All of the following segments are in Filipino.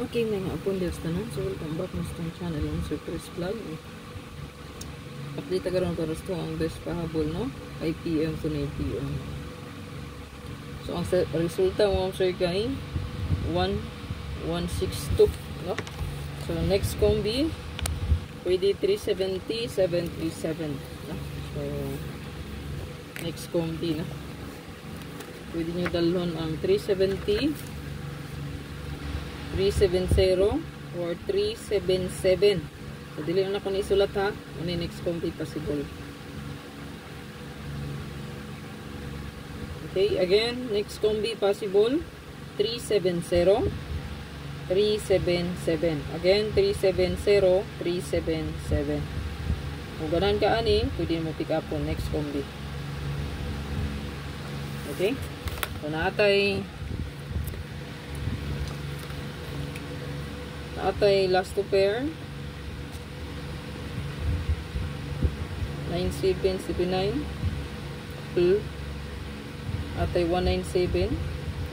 Okay, mga apunders tanan. So, welcome back na sa channel ng Sir Chris Vlog. Update agad ko resto ang best pahabol, no? 5 PM to 9 PM. So, ang resulta mo sir kay 1162, no? So, next combi pwede 370, 737, no? So, next combi, no? Pwede nyo dalhon ang 370, 370 or 377. So, dili na ko isulat ha. Ano yung next combi possible. Okay, again, next combi possible 370, 377. Again, 370, 377. Kung ganan ka ani, pwede mo pick up on next combi. Okay? So, naatay last two pair 9779 atay 197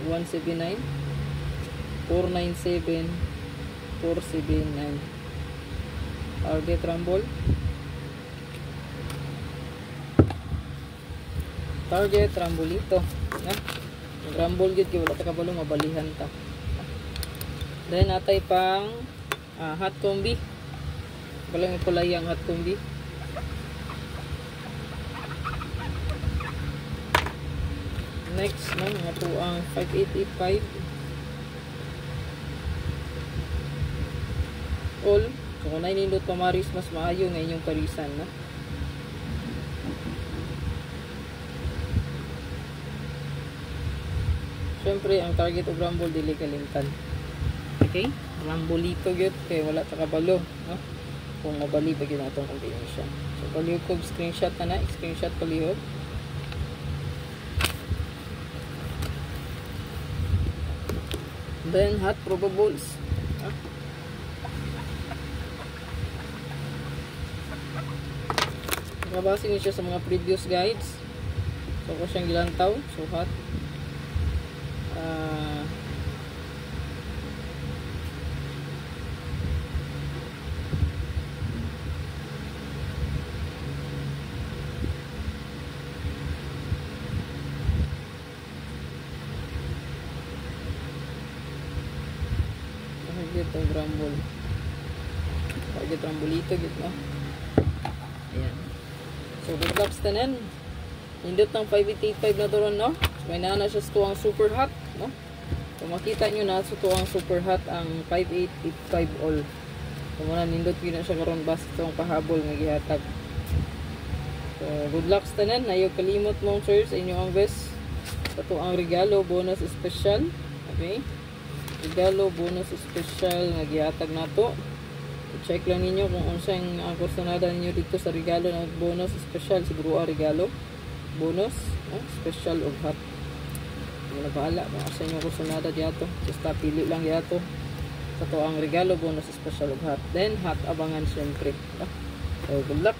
179 497 479 target rumble ito na rumble gid kay wala ta kabalo mabalihan ta. Then atay pang hot combi. Balang kulay ang hot combi. Next na mga po ang 5885 all. So kung nainindot pamaris mas maayo ng inyong parisan na. Siyempre ang target og rumble dili kalimtan. Okay? Rambolito gyud kay wala ta kabalo, no? Kung mabali pa gyud atong combination. So palihog ko screenshot na screenshot palihog. Then hot probables. Nabase niyo siya sa mga previous guides. So ko siyang gilantaw, so hot. Target rumble. Target rumbolito gitu, no? Ayan. So, good luck tanan. Indot ng 5885 na doon, no? So, may nana siya sa tuwang super hot, no? So, makita nyo na sa tuwang super hot ang 5885 all. So, muna nindot yun na siya karon basta tuwang pahabol nga gihatag. So, good luck tanan. Ayaw kalimot mong sir sa inyo ang best. Sa tuwang regalo, bonus special. Okay? Regalo, bonus special nga gihatag nato. I-check lang ninyo kung unsang ang kursonada ninyo dito sa regalo na bonus special. Siguro regalo, bonus, special o hot. Hindi na bahala kung asa inyo kursonada diyato. Basta pili lang diyato. Sa to ang regalo, bonus special o hot. Then hot abangan syempre. So good luck.